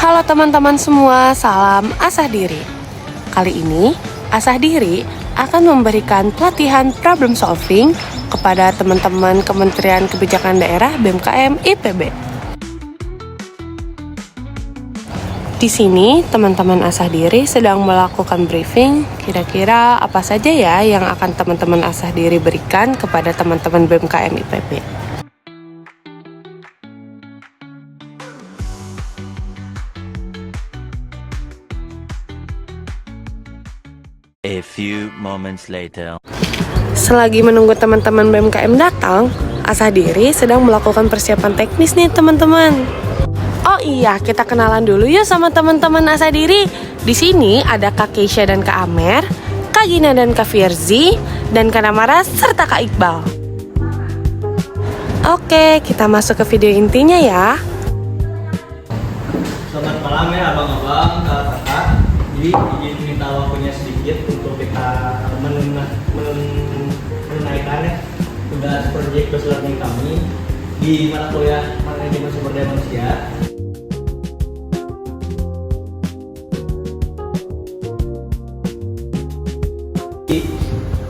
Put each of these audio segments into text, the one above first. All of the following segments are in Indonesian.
Halo teman-teman semua, salam asah diri. Kali ini, asah diri akan memberikan pelatihan problem solving kepada teman-teman Kementerian Kebijakan Daerah BMKM IPB. Di sini, teman-teman asah diri sedang melakukan briefing, kira-kira apa saja ya yang akan teman-teman asah diri berikan kepada teman-teman BMKM IPB. A few moments later. Selagi menunggu teman-teman BMKM datang, asah diri sedang melakukan persiapan teknis nih teman-teman. Oh iya, kita kenalan dulu yuk sama teman-teman asah diri. Di sini ada Kak Keisha dan Kak Amer, Kak Gina dan Kak Firzi, dan Kak Namara serta Kak Iqbal. Oke, kita masuk ke video intinya ya. Selamat malam ya abang-abang, kakak-kakak. Jadi izin minta waktunya sedikit untuk kita menunaikan ya tugas proyek based learning kami di mata kuliah manajemen sumber daya manusia.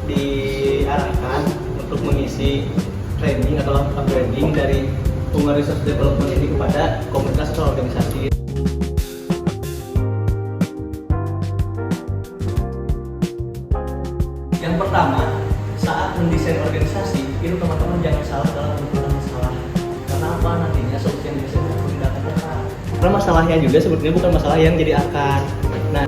Diarahkan untuk mengisi training atau upgrading dari Human Resource Development ini kepada komunitas atau organisasi. Yang pertama, saat mendesain organisasi, itu teman-teman jangan salah dalam menentukan masalah. Karena apa? Nantinya solusi yang didesain akan mendatangkan akar. Karena masalahnya juga sebetulnya bukan masalah yang jadi akar. Nah,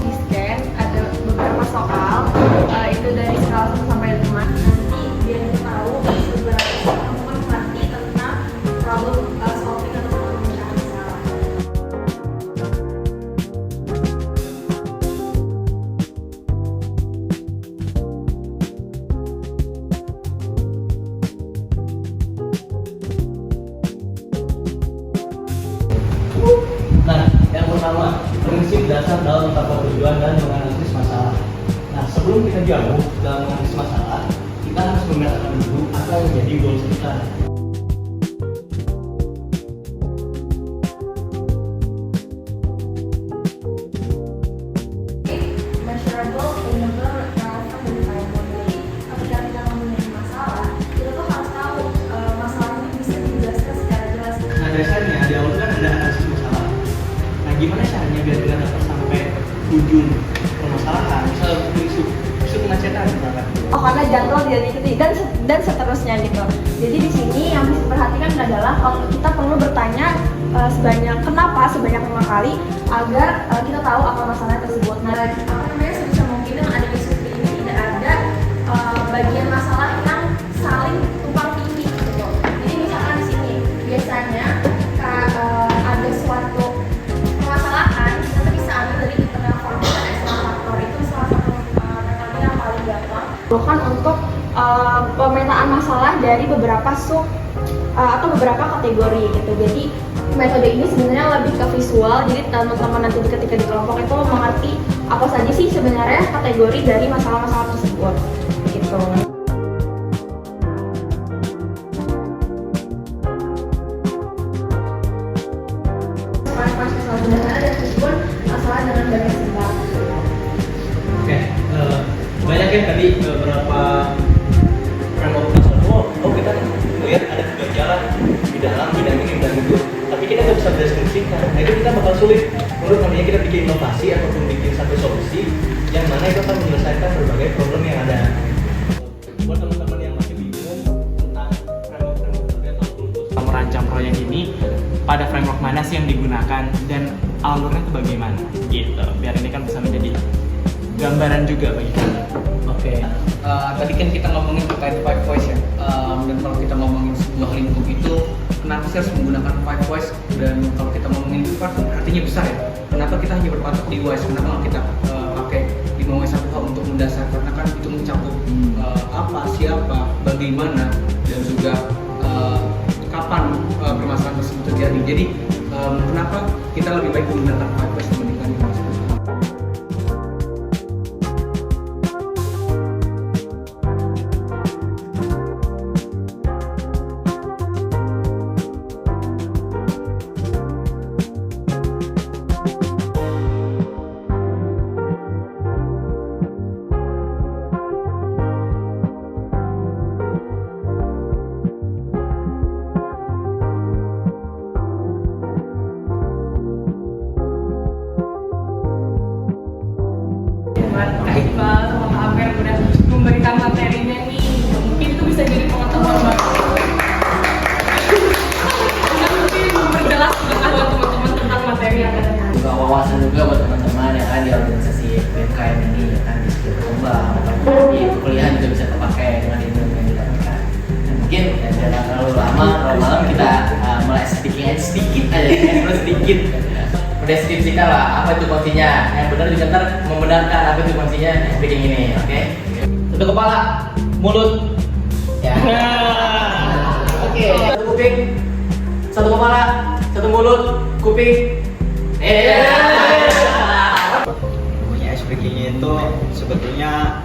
di scan ada beberapa soal, itu dari skala 1 sampai 5. Nanti biar kita tahu seberapa teman-teman ngerti tentang problem solving atau pemecahan masalah. Nah, yang pertama, prinsip dasar dalam mencapai tujuan dan menganalisis masalah. Nah, sebelum kita jauh dalam menganalisis masalah, kita harus memetakan dulu apa yang menjadi goals kita. Measurable, attainable, relevant, dan timely. Ketika kita mempunyai masalah, kita tuh harus tahu masalah ini bisa dijelaskan secara jelas. Nah, dasarnya di awal kan ada analisis masalah. Nah, gimana caranya biar kita dapat sampai ujung permasalahan? Misal isu kemacetan misalkan. Oh, karena jadwal tidak diikuti dan seterusnya gitu. Jadi di sini yang bisa diperhatikan adalah kalau kita perlu bertanya kenapa sebanyak 5 kali agar kita tahu apa masalah tersebut. Nah, apa namanya sebisa mungkin yang ada di script ini tidak ada bagian masalah yang saling tumpang tindih gitu. Jadi misalkan di sini biasanya ada suatu permasalahan kita tuh bisa ambil dari internal formula dan external faktor. Itu salah satu metode yang paling gampang bukan untuk pemetaan masalah dari beberapa sub atau beberapa kategori gitu. Jadi metode ini sebenarnya lebih ke visual. Jadi teman-teman nanti ketika di kelompok itu mengerti apa saja sih sebenarnya kategori dari masalah-masalah tersebut gitu. Masalah sederhana dan tujuan masalah dengan banyak sebab. Oke, banyak ya tadi beberapa framework masalah. Oh kita melihat ada 3 jalan, bidang ini, bidang itu. Tapi kita nggak bisa berdeskripsikan. Nah itu kita bakal sulit. Menurut namanya kita bikin inovasi ataupun bikin satu solusi yang mana itu akan menyelesaikan berbagai problem yang ada. Buat teman-teman yang masih bingung tentang framework terkait atau merancang proyek ini, pada framework mana sih yang digunakan dan alurnya itu bagaimana gitu, biar ini kan bisa menjadi gambaran juga bagi kami. Oke. Tadi kan kita ngomongin terkait 5 voice ya, dan kalau kita ngomongin sebuah lingkup itu kenapa sih harus menggunakan 5 voice, dan kalau kita ngomongin itu kan artinya besar ya, kenapa kita hanya berpatok di wise, kenapa nggak kita pakai 5 wise satu hal untuk mendasar, karena kan itu mencakup apa, siapa, bagaimana, dan juga kapan permasalahan tersebut terjadi. Jadi kenapa kita lebih baik menggunakan 5 voice dibandingkan 5 voice. buat Kak Iqbal sama Kak Amer udah memberikan materinya nih. Mungkin itu bisa jadi pengetahuan baru. Dan mungkin memperjelas pengetahuan teman-teman tentang materi yang ada. Juga wawasan juga buat teman-teman yang ada di organisasi BMKM ini ya kan, di setiap lomba ataupun di kuliah juga bisa terpakai dengan ilmu yang didapatkan. Dan mungkin ya, jangan terlalu lama, terlalu malam kita mulai sedikit aja, sedikit. Mendeskripsikan lah apa itu kuncinya. Yang benar juga ntar membenarkan apa itu kuncinya speaking ini, oke? Satu kepala, mulut, ya. Oke. Satu kuping, satu kepala, satu mulut, kuping. Namanya speaking itu sebetulnya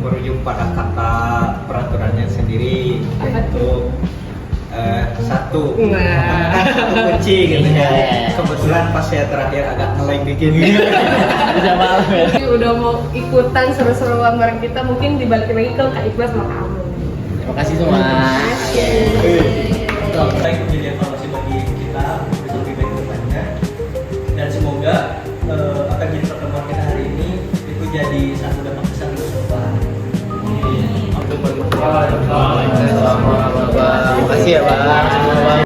merujuk pada kata peraturannya sendiri, yaitu satu kunci gitu ya. Kebetulan pas saya terakhir agak ngeleng dikit gitu. Jadi udah mau ikutan seru-seruan bareng kita, mungkin dibalikin lagi ke Kak Iqbal sama Kak Amel. Terima kasih semua. Baik, menjadi evaluasi bagi kita bisa lebih baik ke depannya. Dan semoga apa yang jadi pertemuan kita hari ini itu jadi satu dampak besar untuk depan. Terima kasih ya Bang.